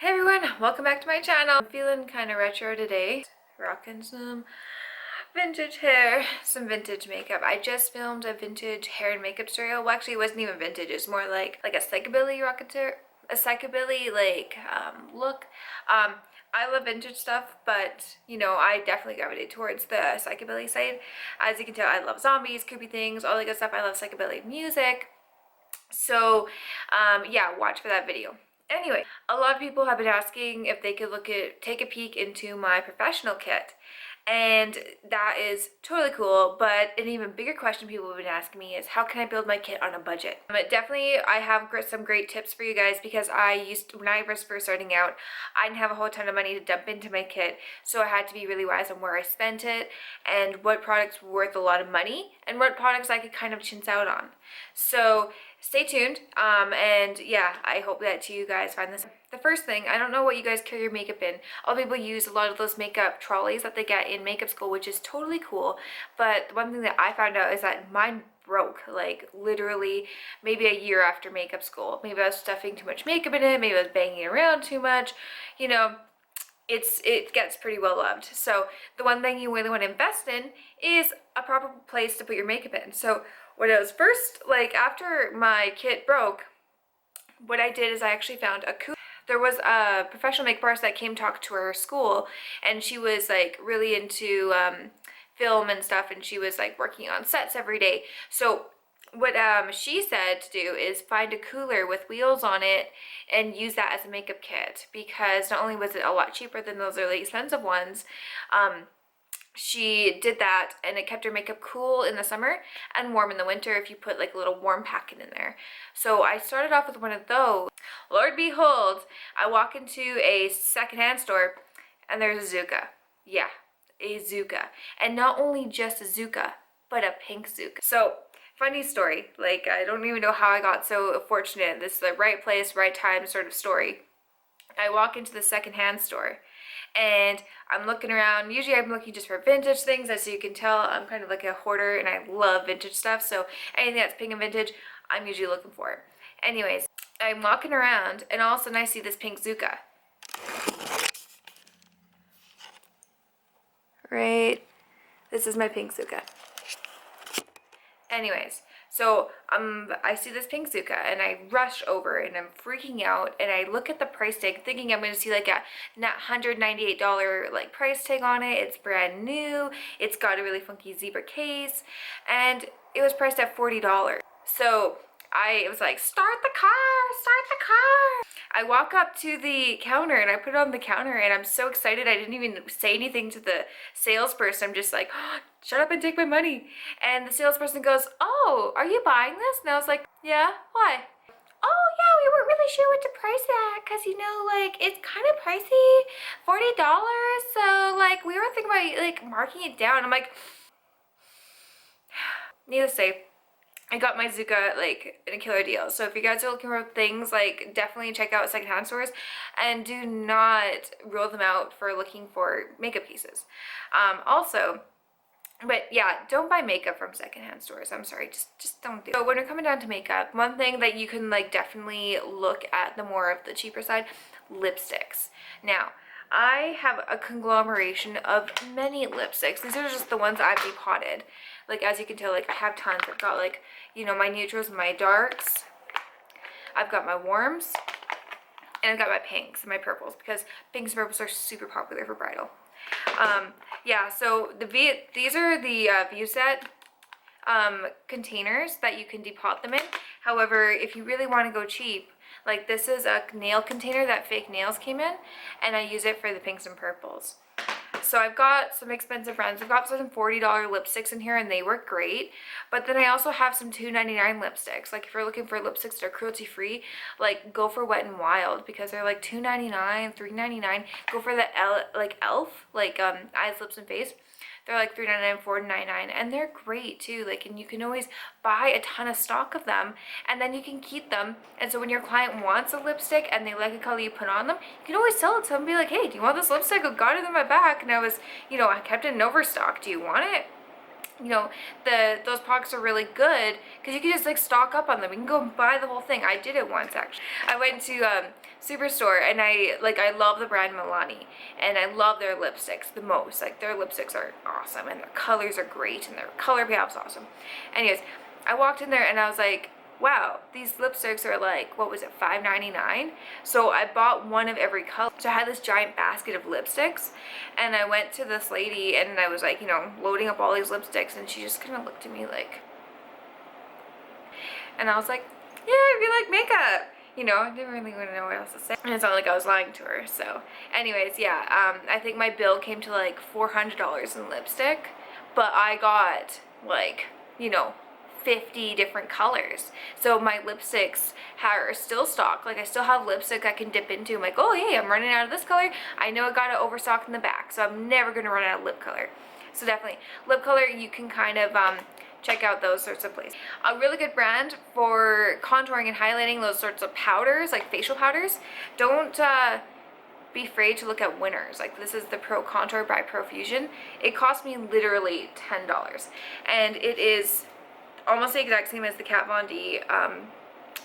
Hey everyone, welcome back to my channel. I'm feeling kind of retro today. Rocking some vintage hair, some vintage makeup. I just filmed a vintage hair and makeup tutorial. Well, actually it wasn't even vintage. It's more like a psychobilly look. I love vintage stuff, but you know, I definitely gravitate towards the psychobilly side. As you can tell, I love zombies, creepy things, all that good stuff. I love psychobilly music. So yeah, watch for that video. Anyway, a lot of people have been asking if they could take a peek into my professional kit. And that is totally cool, but an even bigger question people have been asking me is how can I build my kit on a budget? Definitely, I have some great tips for you guys because when I was first starting out, I didn't have a whole ton of money to dump into my kit, so I had to be really wise on where I spent it and what products were worth a lot of money and what products I could kind of chintz out on. So stay tuned, and yeah, I hope that you guys find this. The first thing, I don't know what you guys carry your makeup in. A lot of people use a lot of those makeup trolleys that they get in makeup school, which is totally cool, but one thing that I found out is that mine broke, like literally maybe a year after makeup school. Maybe I was stuffing too much makeup in it, maybe I was banging around too much, you know. It gets pretty well loved. So the one thing you really want to invest in is a proper place to put your makeup in. So when I was first, like after my kit broke, what I did is I actually found a cooler. There was a professional makeup artist that came talk to our school, and she was like really into film and stuff, and she was like working on sets every day. So what she said to do is find a cooler with wheels on it and use that as a makeup kit, because not only was it a lot cheaper than those really expensive ones, she did that and it kept her makeup cool in the summer and warm in the winter if you put like a little warm packet in there. So I started off with one of those. Lord behold, I walk into a secondhand store and there's a Zuka. Yeah, a Zuka. And not only just a Zuka, but a pink Zuka. So funny story, like I don't even know how I got so fortunate. This is the right place, right time sort of story. I walk into the secondhand store and I'm looking around. Usually I'm looking just for vintage things. As you can tell, I'm kind of like a hoarder and I love vintage stuff. So anything that's pink and vintage, I'm usually looking for. Anyways, I'm walking around and all of a sudden I see this pink Zuka. Right? This is my pink Zuka. Anyways, so I see this pink Zuka and I rush over and I'm freaking out and I look at the price tag thinking I'm going to see like a $198 like price tag on it. It's brand new. It's got a really funky zebra case and it was priced at $40. So I was like, start the car. I walk up to the counter and I put it on the counter and I'm so excited. I didn't even say anything to the salesperson. I'm just like, oh, shut up and take my money. And the salesperson goes, oh, are you buying this? And I was like, yeah, why? Oh yeah, we weren't really sure what to price that because you know, like it's kind of pricey, $40. So like we were thinking about like marking it down. I'm like, needless to say, I got my Zuka like in a killer deal. So if you guys are looking for things, like definitely check out secondhand stores and do not rule them out for looking for makeup pieces. But yeah, don't buy makeup from secondhand stores. I'm sorry, just don't do it. So when we're coming down to makeup, one thing that you can like definitely look at the more of the cheaper side, lipsticks. Now, I have a conglomeration of many lipsticks. These are just the ones I've depotted. Like as you can tell, like I have tons. I've got like, you know, my neutrals, my darks. I've got my warms, and I've got my pinks and my purples because pinks and purples are super popular for bridal. Yeah, so these are the View Set containers that you can depot them in. However, if you really want to go cheap, like this is a nail container that fake nails came in, and I use it for the pinks and purples. So I've got some expensive brands. I've got some $40 lipsticks in here and they work great. But then I also have some $2.99 lipsticks. Like if you're looking for lipsticks that are cruelty free, like go for Wet n Wild because they're like $2.99, $3.99. Go for the e.l.f. eyes, lips, and face. They're like $3.99, $4.99, and they're great too. Like, and you can always buy a ton of stock of them, and then you can keep them. And so when your client wants a lipstick and they like a color you put on them, you can always sell it to them and be like, hey, do you want this lipstick? I got it in my back, and I was, you know, I kept it in overstock. Do you want it? you know, those products are really good because you can just like stock up on them. You can go and buy the whole thing. I did it once actually. I went to Superstore, and I love the brand Milani, and I love their lipsticks the most. Like, their lipsticks are awesome, and their colors are great, and their color payoff's awesome. Anyways, I walked in there and I was like, wow, these lipsticks are like, what was it, $5.99? So I bought one of every color. So I had this giant basket of lipsticks, and I went to this lady and I was like, you know, loading up all these lipsticks, and she just kind of looked at me like, and I was like, yeah, I really like makeup. You know, I didn't really want to know what else to say. And it's not like I was lying to her. So anyways, yeah, I think my bill came to like $400 in lipstick, but I got like, you know, 50 different colors. So my lipsticks are still stocked. Like, I still have lipstick I can dip into. I'm like, oh hey, I'm running out of this color. I know I got it overstocked in the back, so I'm never gonna run out of lip color. So definitely, lip color, you can kind of check out those sorts of places. A really good brand for contouring and highlighting those sorts of powders, like facial powders. Don't be afraid to look at Winners. Like, this is the Pro Contour by Profusion. It cost me literally $10, and it is almost the exact same as the Kat Von D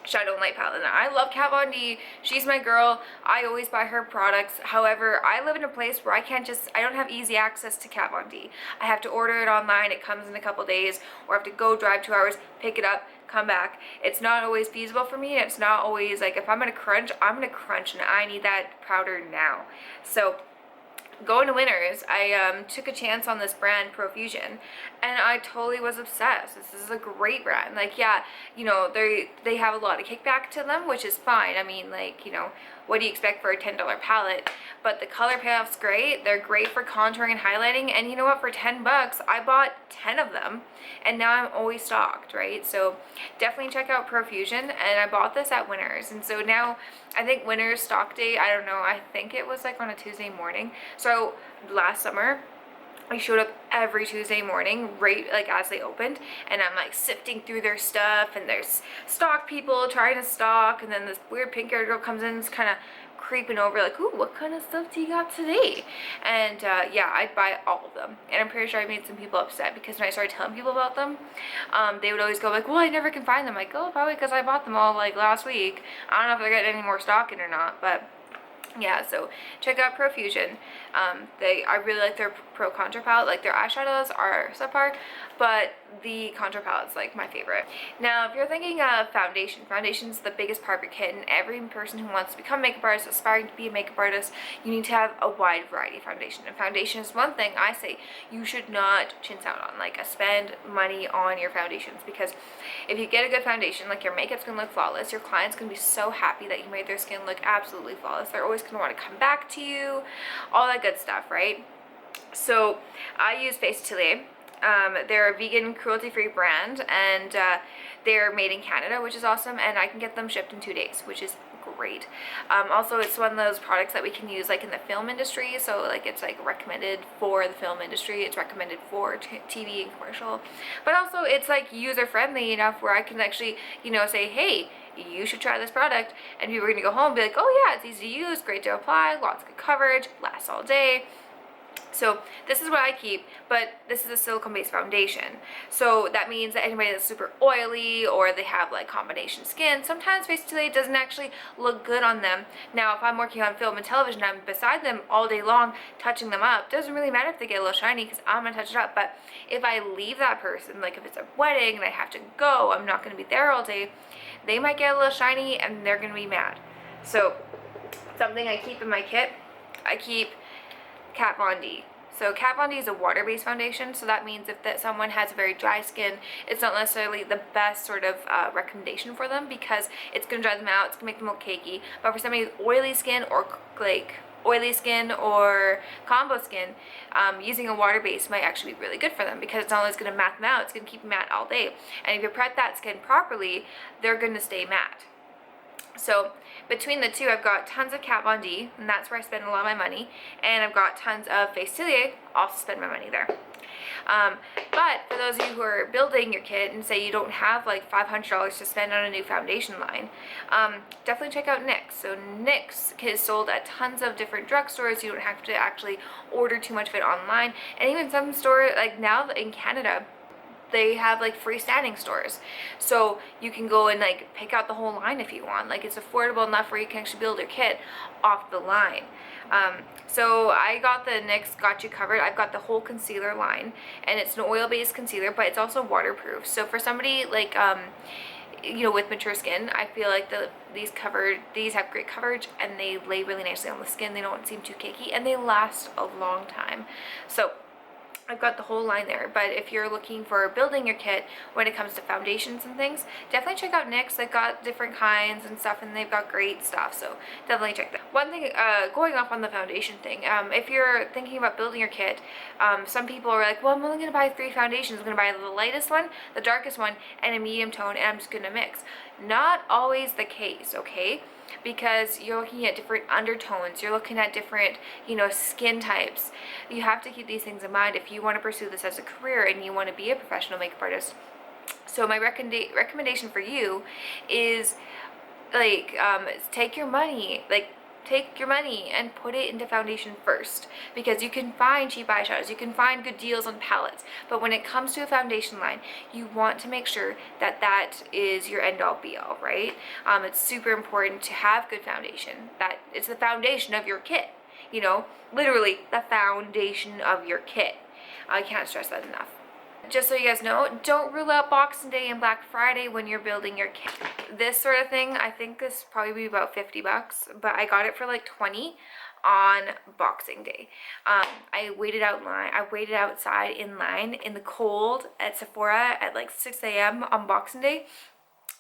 Shadow and Light palette. Now, I love Kat Von D. She's my girl. I always buy her products. However, I live in a place where I don't have easy access to Kat Von D. I have to order it online. It comes in a couple days, or I have to go drive 2 hours, pick it up, come back. It's not always feasible for me. It's not always like, if I'm gonna crunch, I'm gonna crunch, and I need that powder now. So going to Winners, I took a chance on this brand Profusion, and I totally was obsessed. This is a great brand. Like, yeah, you know, they have a lot of kickback to them, which is fine. I mean, like, you know, what do you expect for a $10 palette? But the color payoff's great. They're great for contouring and highlighting, and you know what, for 10 bucks, I bought 10 of them, and now I'm always stocked, right? So definitely check out Profusion, and I bought this at Winners, and so now I think Winners stock date, I don't know, I think it was like on a Tuesday morning. So last summer, I showed up every Tuesday morning, right like as they opened, and I'm like sifting through their stuff, and there's stock people trying to stock, and then this weird pink-haired girl comes in and is kind of creeping over like, ooh, what kind of stuff do you got today? And yeah, I'd buy all of them, and I'm pretty sure I made some people upset because when I started telling people about them, they would always go like, well, I never can find them. Like, oh, probably because I bought them all like last week. I don't know if they're getting any more stock in or not, but yeah, so check out Profusion. I really like their Pro Contour palette. Like, their eyeshadows are subpar, but the contour palette's like my favorite. Now, if you're thinking of foundation's the biggest part of your kit, and every person who wants to become a makeup artist, aspiring to be a makeup artist, you need to have a wide variety of foundation. And foundation is one thing I say you should not chintz out on. Like, spend money on your foundations, because if you get a good foundation, like, your makeup's gonna look flawless. Your client's gonna be so happy that you made their skin look absolutely flawless. They're always gonna want to come back to you, all that good stuff, right? So I use Face Atelier. They're a vegan, cruelty-free brand, and they're made in Canada, which is awesome, and I can get them shipped in 2 days, which is great. Also, it's one of those products that we can use like in the film industry, so like it's like recommended for the film industry, it's recommended for TV and commercial, but also it's like user-friendly enough where I can actually, you know, say, hey, you should try this product, and people are going to go home and be like, oh yeah, it's easy to use, great to apply, lots of good coverage, lasts all day. So this is what I keep, but this is a silicone-based foundation. So that means that anybody that's super oily, or they have like combination skin, sometimes Face Atelier doesn't actually look good on them. Now, if I'm working on film and television, I'm beside them all day long touching them up. Doesn't really matter if they get a little shiny, because I'm gonna touch it up. But if I leave that person, like if it's a wedding and I have to go, I'm not gonna be there all day, they might get a little shiny and they're gonna be mad. So something I keep in my kit, I keep Kat Von D. So Kat Von D is a water-based foundation, so that means if someone has very dry skin, it's not necessarily the best sort of recommendation for them, because it's going to dry them out, it's going to make them look cakey. But for somebody with oily skin, or like oily skin or combo skin, using a water base might actually be really good for them, because it's not only going to matte them out, it's going to keep them matte all day. And if you prep that skin properly, they're going to stay matte. So between the two, I've got tons of Kat Von D, and that's where I spend a lot of my money, and I've got tons of Face Atelier, also spend my money there. But for those of you who are building your kit and say you don't have like $500 to spend on a new foundation line, definitely check out NYX. So NYX is sold at tons of different drugstores. You don't have to actually order too much of it online, and even some store, like now in Canada, they have like freestanding stores, so you can go and like pick out the whole line if you want. Like it's affordable enough where you can actually build your kit off the line. So I got the NYX Got You Covered. I've got the whole concealer line, and it's an oil-based concealer, but it's also waterproof. So for somebody like you know, with mature skin, I feel like these have great coverage, and they lay really nicely on the skin. They don't seem too cakey, and they last a long time. So I've got the whole line there. But if you're looking for building your kit when it comes to foundations and things, definitely check out NYX. They've got different kinds and stuff, and they've got great stuff, so definitely check that. One thing, going off on the foundation thing, if you're thinking about building your kit, some people are like, well, I'm only going to buy 3 foundations. I'm going to buy the lightest one, the darkest one, and a medium tone, and I'm just going to mix. Not always the case, okay? Because you're looking at different undertones, you're looking at different, you know, skin types. You have to keep these things in mind if you want to pursue this as a career and you want to be a professional makeup artist. So my recommendation for you is like, take your money, and put it into foundation first, because you can find cheap eyeshadows, you can find good deals on palettes, but when it comes to a foundation line, you want to make sure that that is your end all be all, right? It's super important to have good foundation. That it's the foundation of your kit, you know, literally the foundation of your kit. I can't stress that enough. Just so you guys know, don't rule out Boxing Day and Black Friday when you're building your kit. This sort of thing, I think this probably be about $50, but I got it for like 20 on Boxing Day. I waited outside in line in the cold at Sephora at like 6 a.m. on Boxing Day,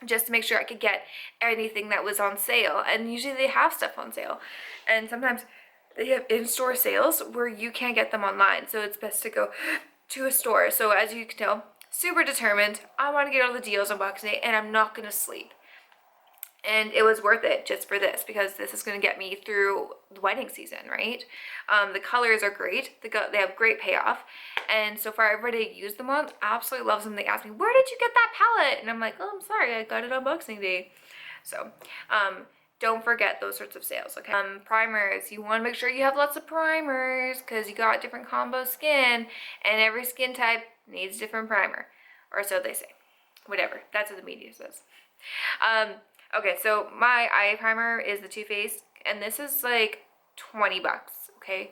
just to make sure I could get anything that was on sale. And usually they have stuff on sale, and sometimes they have in-store sales where you can't get them online, so it's best to go to a store. So as you can tell, super determined. I want to get all the deals on Boxing Day, and I'm not going to sleep. And it was worth it just for this, because this is going to get me through the wedding season, right? The colors are great. They have great payoff. And so far, everybody I use them on absolutely loves them. They ask me, where did you get that palette? And I'm like, oh, I'm sorry, I got it on Boxing Day. So, don't forget those sorts of sales, okay? Primers, you want to make sure you have lots of primers, because you got different combo skin, and every skin type needs different primer, or so they say. Whatever, that's what the media says. Okay, so my eye primer is the Too Faced, and this is like $20, okay?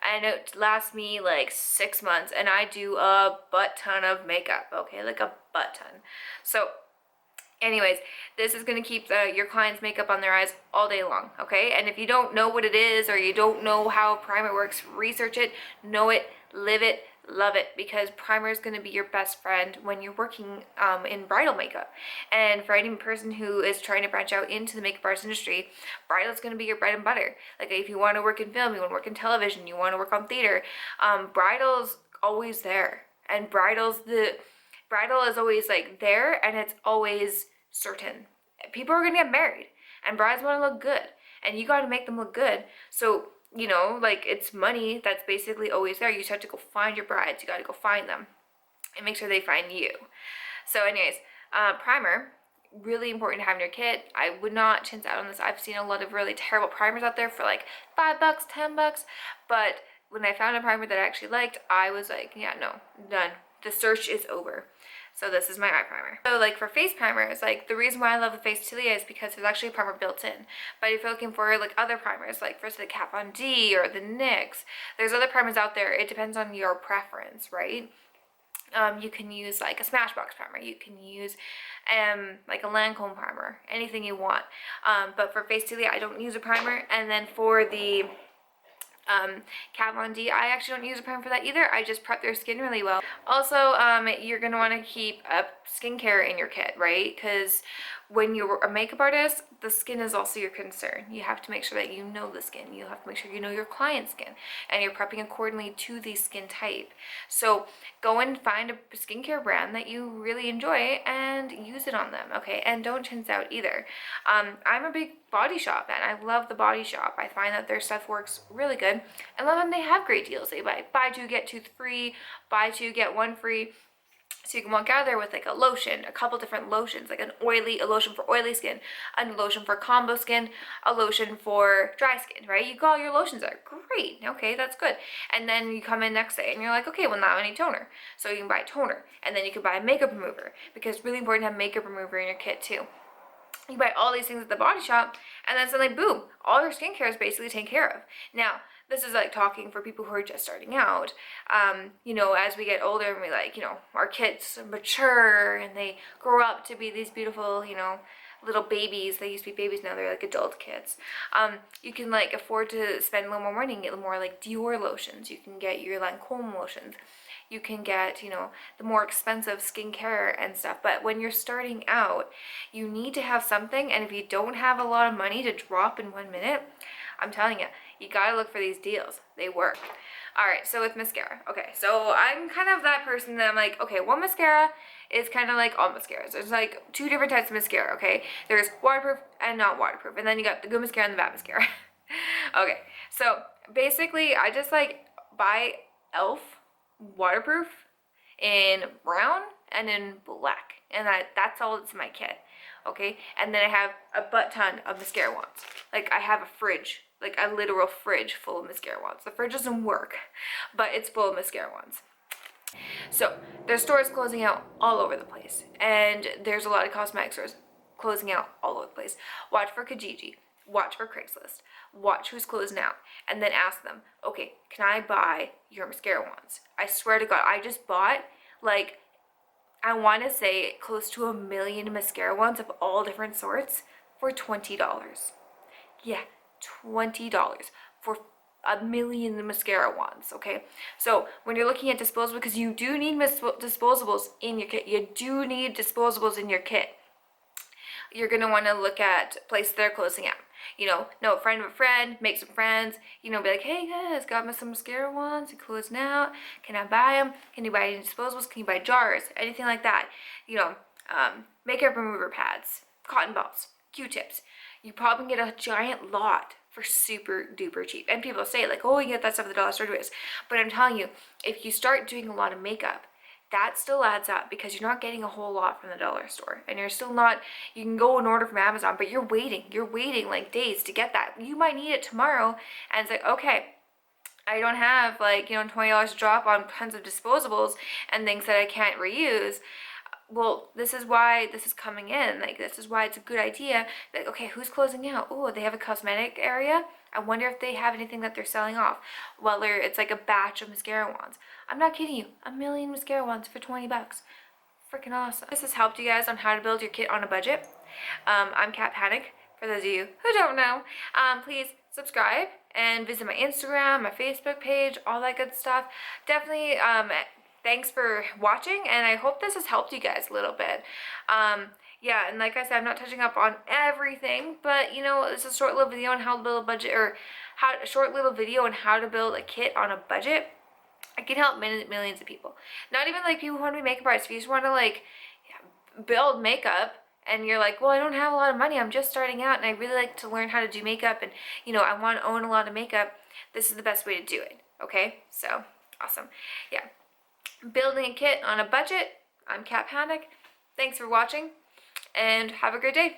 And it lasts me like 6 months, and I do a butt ton of makeup, okay? Like a butt ton. So anyways, this is going to keep your client's makeup on their eyes all day long, okay? And if you don't know what it is, or you don't know how primer works, research it, know it, live it, love it, because primer is going to be your best friend when you're working in bridal makeup. And for any person who is trying to branch out into the makeup artist industry, bridal is going to be your bread and butter. Like if you want to work in film, you want to work in television, you want to work on theater, bridal's always there. And bridal is always like there, and it's always certain. People are gonna get married, and brides want to look good, and you got to make them look good. So, you know, like, it's money that's basically always there. You just have to go find your brides. You got to go find them and make sure they find you. So anyways, primer, really important to have in your kit. I would not chintz out on this. I've seen a lot of really terrible primers out there for like $5, $10, but when I found a primer that I actually liked, I was like, yeah, no, done. The search is over. So this is my eye primer. So like for face primers, like the reason why I love the Face Tilia is because there's actually a primer built in. But if you're looking for like other primers, like for the Kat Von D or the NYX, there's other primers out there. It depends on your preference, right? You can use like a Smashbox primer. You can use like a Lancome primer, anything you want. But for Face Tilia, I don't use a primer. And then for the Kat Von D, I actually don't use a primer for that either. I just prep their skin really well. Also, you're going to want to keep up skincare in your kit, right? Because when you're a makeup artist, the skin is also your concern. You have to make sure that you know the skin. You have to make sure you know your client's skin, and you're prepping accordingly to the skin type. So go and find a skincare brand that you really enjoy and use it on them, okay? And don't chintz out either. I'm a big Body Shop fan. I love the Body Shop. I find that their stuff works really good. And a lot of them, they have great deals. They buy 2 get 2 free, buy 2 get 1 free. So you can walk out of there with like a lotion, a couple different lotions, like a lotion for oily skin, a lotion for combo skin, a lotion for dry skin, right? You got all your lotions out. Great. Okay, that's good. And then you come in next day and you're like, okay, well now I need toner. So you can buy toner. And then you can buy a makeup remover, because it's really important to have makeup remover in your kit too. You buy all these things at the body shop, and then suddenly, boom, all your skincare is basically taken care of. Now, this is like talking for people who are just starting out. You know, as we get older and we like, you know, our kids mature and they grow up to be these beautiful, you know, little babies. They used to be babies, now they're like adult kids. You can like afford to spend a little more money and get more like Dior lotions. You can get your Lancome lotions. You can get, you know, the more expensive skincare and stuff. But when you're starting out, you need to have something. And if you don't have a lot of money to drop in 1 minute, I'm telling you, you gotta look for these deals. They work. All right, so with mascara. Okay, so I'm kind of that person that I'm like, okay, one mascara is kind of like all mascaras. There's like 2 different types of mascara, okay? There's waterproof and not waterproof. And then you got the good mascara and the bad mascara. Okay, so basically I just like buy e.l.f. waterproof in brown and in black, and that's all that's in my kit. Okay, and then I have a butt ton of mascara wands. Like I have a fridge, like a literal fridge full of mascara wands. The fridge doesn't work, but it's full of mascara wands. So there's stores closing out all over the place, and there's a lot of cosmetic stores closing out all over the place. Watch for Kijiji, watch for Craigslist, watch who's closing out, and then ask them, okay, can I buy your mascara wands? I swear to God, I just bought like, I want to say close to 1 million mascara wands of all different sorts for $20. Yeah, $20 for 1 million mascara wands, okay? So when you're looking at disposables, because you do need disposables in your kit, you do need disposables in your kit. You're going to want to look at places that are closing out. You know a friend of a friend, make some friends, you know, be like, hey guys, got me some mascara wands, they're closing out, can I buy them? Can you buy any disposables? Can you buy jars? Anything like that. You know, makeup remover pads, cotton balls, Q-tips. You probably get a giant lot for super duper cheap. And people say like, oh, you get that stuff at the dollar store anyways. But I'm telling you, if you start doing a lot of makeup, that still adds up, because you're not getting a whole lot from the dollar store, and you're still not, you can go and order from Amazon, but you're waiting like days to get that. You might need it tomorrow, and it's like, okay, I don't have like, you know, $20 to drop on tons of disposables and things that I can't reuse. Well, this is why this is coming in. Like, this is why it's a good idea. Like, okay, who's closing out? Oh, they have a cosmetic area. I wonder if they have anything that they're selling off. Well, it's like a batch of mascara wands. I'm not kidding you. 1 million mascara wands for $20. Freaking awesome. This has helped you guys on how to build your kit on a budget. I'm Kat Panic, for those of you who don't know. Please subscribe and visit my Instagram, my Facebook page, all that good stuff. Definitely, thanks for watching, and I hope this has helped you guys a little bit. Yeah, and like I said, I'm not touching up on everything, but you know, it's a short little video on how to build a budget, or a short little video on how to build a kit on a budget. I can help millions of people. Not even like people who want to be makeup artists. If you just want to like build makeup, and you're like, well, I don't have a lot of money, I'm just starting out, and I really like to learn how to do makeup, and you know, I want to own a lot of makeup, this is the best way to do it. Okay, so awesome. Yeah, building a kit on a budget. I'm Kat Panic. Thanks for watching, and have a great day.